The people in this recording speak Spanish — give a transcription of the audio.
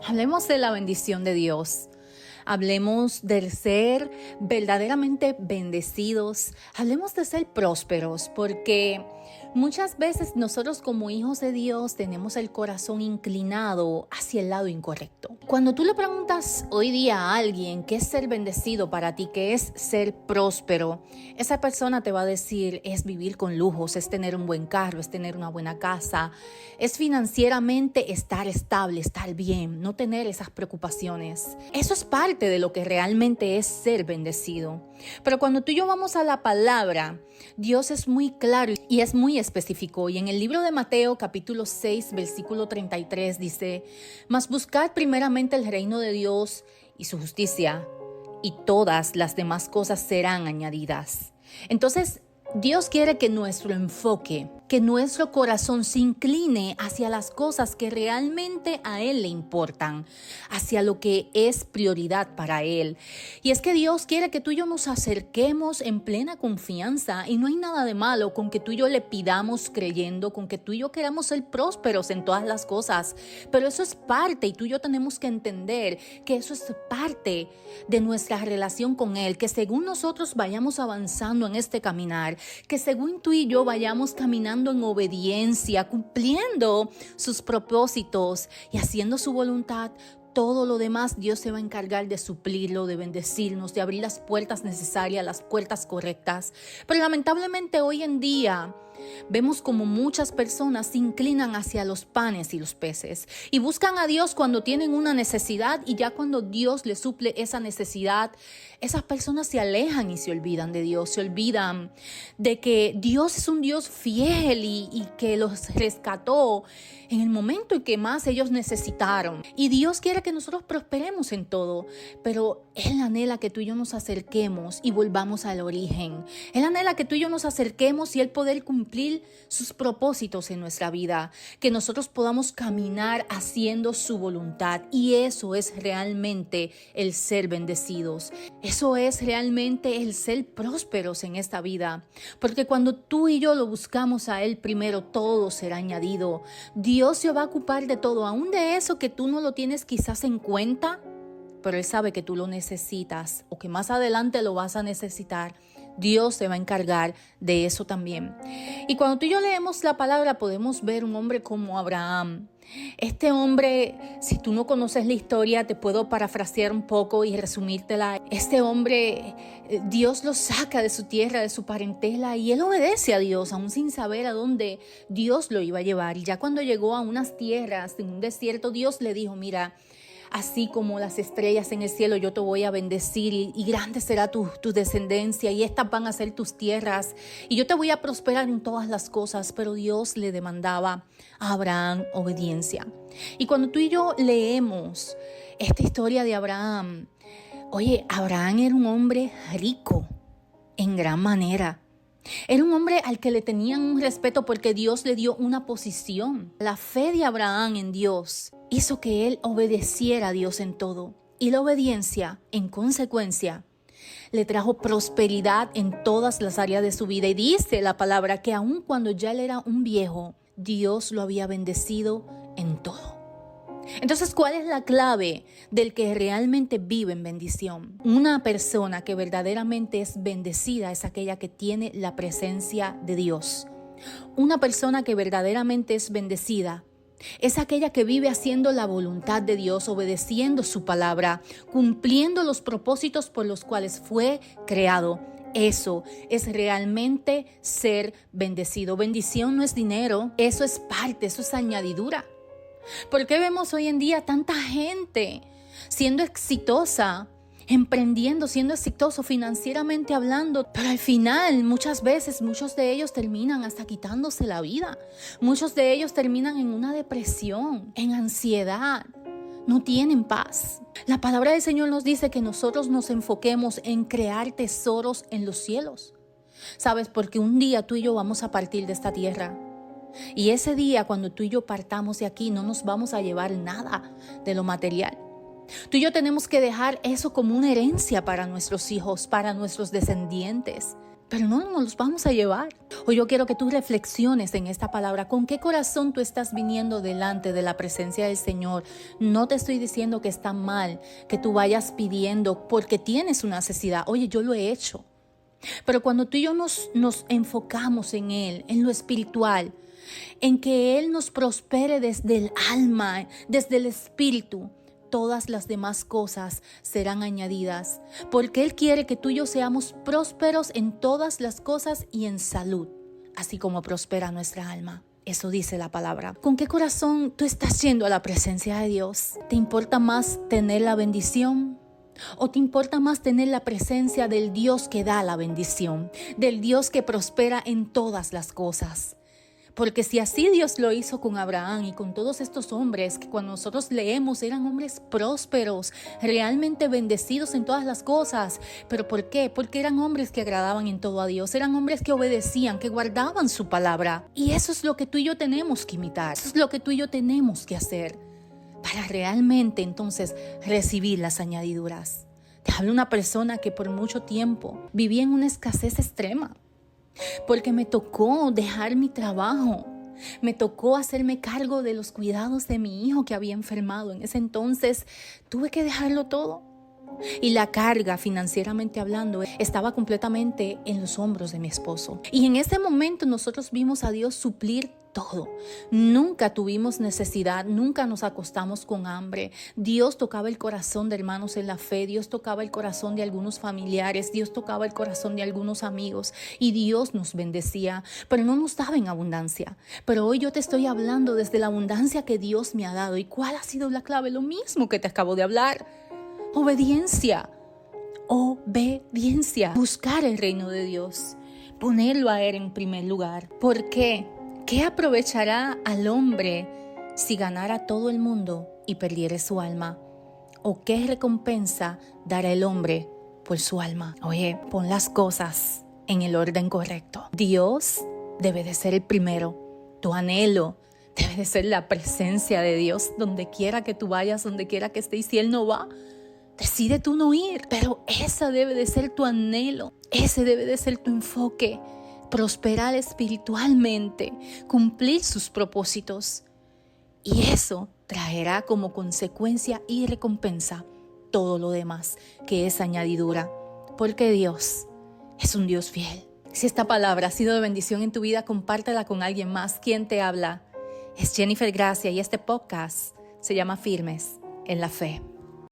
Hablemos de la bendición de Dios. Hablemos de ser verdaderamente bendecidos. Hablemos de ser prósperos, porque muchas veces nosotros como hijos de Dios tenemos el corazón inclinado hacia el lado incorrecto. Cuando tú le preguntas hoy día a alguien qué es ser bendecido para ti, qué es ser próspero, esa persona te va a decir es vivir con lujos, es tener un buen carro, es tener una buena casa, es financieramente estar estable, estar bien, no tener esas preocupaciones. Eso es parte de lo que realmente es ser bendecido. Pero cuando tú y yo vamos a la palabra, Dios es muy claro y es muy específico. Y en el libro de Mateo capítulo 6 versículo 33 dice: mas buscad primeramente el reino de Dios y su justicia, y todas las demás cosas serán añadidas. Entonces, Dios quiere que nuestro enfoque, que nuestro corazón se incline hacia las cosas que realmente a Él le importan, hacia lo que es prioridad para Él. Y es que Dios quiere que tú y yo nos acerquemos en plena confianza, y no hay nada de malo con que tú y yo le pidamos creyendo, con que tú y yo queramos ser prósperos en todas las cosas, pero eso es parte, y tú y yo tenemos que entender que eso es parte de nuestra relación con Él, que según nosotros vayamos avanzando en este caminar, que según tú y yo vayamos caminando en obediencia, cumpliendo sus propósitos y haciendo su voluntad, todo lo demás Dios se va a encargar de suplirlo, de bendecirnos, de abrir las puertas necesarias, las puertas correctas. Pero lamentablemente hoy en día vemos como muchas personas se inclinan hacia los panes y los peces y buscan a Dios cuando tienen una necesidad, y ya cuando Dios les suple esa necesidad, esas personas se alejan y se olvidan de Dios, se olvidan de que Dios es un Dios fiel y que los rescató en el momento en que más ellos necesitaron. Y Dios quiere que nosotros prosperemos en todo, pero Él anhela que tú y yo nos acerquemos y volvamos al origen. Él anhela que tú y yo nos acerquemos y Él poder cumplir sus propósitos en nuestra vida, que nosotros podamos caminar haciendo su voluntad, y eso es realmente el ser bendecidos. Eso es realmente el ser prósperos en esta vida, porque cuando tú y yo lo buscamos a Él primero, todo será añadido. Dios se va a ocupar de todo, aún de eso que tú no lo tienes quizás en cuenta, pero Él sabe que tú lo necesitas o que más adelante lo vas a necesitar. Dios se va a encargar de eso también. Y cuando tú y yo leemos la palabra, podemos ver un hombre como Abraham. Este hombre, si tú no conoces la historia, te puedo parafrasear un poco y resumírtela. Este hombre, Dios lo saca de su tierra, de su parentela, y él obedece a Dios, aún sin saber a dónde Dios lo iba a llevar. Y ya cuando llegó a unas tierras, en un desierto, Dios le dijo: mira, así como las estrellas en el cielo, yo te voy a bendecir, y grande será tu descendencia, y estas van a ser tus tierras, y yo te voy a prosperar en todas las cosas. Pero Dios le demandaba a Abraham obediencia. Y cuando tú y yo leemos esta historia de Abraham, oye, Abraham era un hombre rico en gran manera. Era un hombre al que le tenían un respeto porque Dios le dio una posición. La fe de Abraham en Dios hizo que él obedeciera a Dios en todo. Y la obediencia, en consecuencia, le trajo prosperidad en todas las áreas de su vida. Y dice la palabra que aun cuando ya él era un viejo, Dios lo había bendecido en todo. Entonces, ¿cuál es la clave del que realmente vive en bendición? Una persona que verdaderamente es bendecida es aquella que tiene la presencia de Dios. Una persona que verdaderamente es bendecida es aquella que vive haciendo la voluntad de Dios, obedeciendo su palabra, cumpliendo los propósitos por los cuales fue creado. Eso es realmente ser bendecido. Bendición no es dinero, eso es parte, eso es añadidura. ¿Por qué vemos hoy en día tanta gente siendo exitosa, emprendiendo, siendo exitoso financieramente hablando? Pero al final, muchas veces, muchos de ellos terminan hasta quitándose la vida. Muchos de ellos terminan en una depresión, en ansiedad. No tienen paz. La palabra del Señor nos dice que nosotros nos enfoquemos en crear tesoros en los cielos. ¿Sabes? Porque un día tú y yo vamos a partir de esta tierra. Y ese día, cuando tú y yo partamos de aquí, no nos vamos a llevar nada de lo material. Tú y yo tenemos que dejar eso como una herencia para nuestros hijos, para nuestros descendientes. pero no nos los vamos a llevar. Hoy yo quiero que tú reflexiones en esta palabra. ¿Con qué corazón tú estás viniendo delante de la presencia del Señor? No te estoy diciendo que está mal que tú vayas pidiendo porque tienes una necesidad. Oye, yo lo he hecho. Pero cuando tú y yo nos enfocamos en Él, en lo espiritual, en que Él nos prospere desde el alma, desde el espíritu, todas las demás cosas serán añadidas, porque Él quiere que tú y yo seamos prósperos en todas las cosas y en salud, así como prospera nuestra alma. Eso dice la palabra. ¿Con qué corazón tú estás yendo a la presencia de Dios? ¿Te importa más tener la bendición? ¿O te importa más tener la presencia del Dios que da la bendición, del Dios que prospera en todas las cosas? Porque si así Dios lo hizo con Abraham y con todos estos hombres que cuando nosotros leemos eran hombres prósperos, realmente bendecidos en todas las cosas. ¿Pero por qué? Porque eran hombres que agradaban en todo a Dios, eran hombres que obedecían, que guardaban su palabra. Y eso es lo que tú y yo tenemos que imitar, eso es lo que tú y yo tenemos que hacer para realmente entonces recibir las añadiduras. Te hablo una persona que por mucho tiempo vivía en una escasez extrema. Porque me tocó dejar mi trabajo, me tocó hacerme cargo de los cuidados de mi hijo que había enfermado. En ese entonces tuve que dejarlo todo. Y la carga, financieramente hablando, estaba completamente en los hombros de mi esposo. Y en ese momento nosotros vimos a Dios suplir todo. Nunca tuvimos necesidad, nunca nos acostamos con hambre. Dios tocaba el corazón de hermanos en la fe, Dios tocaba el corazón de algunos familiares, Dios tocaba el corazón de algunos amigos y Dios nos bendecía, pero no nos daba en abundancia. Pero hoy yo te estoy hablando desde la abundancia que Dios me ha dado. ¿Y cuál ha sido la clave? Lo mismo que te acabo de hablar. Obediencia. Buscar el reino de Dios. Ponerlo a Él en primer lugar. ¿Por qué? ¿Qué aprovechará al hombre si ganara todo el mundo y perdiere su alma? ¿O qué recompensa dará el hombre por su alma? Oye, pon las cosas en el orden correcto. Dios debe de ser el primero. Tu anhelo debe de ser la presencia de Dios donde quiera que tú vayas, donde quiera que estés. Y si Él no va, decide tú no ir. Pero esa debe de ser tu anhelo. Ese debe de ser tu enfoque. Prosperar espiritualmente, cumplir sus propósitos. Y eso traerá como consecuencia y recompensa todo lo demás, que es añadidura. Porque Dios es un Dios fiel. Si esta palabra ha sido de bendición en tu vida, compártela con alguien más. ¿Quién te habla? Es Jennifer Gracia y este podcast se llama Firmes en la Fe.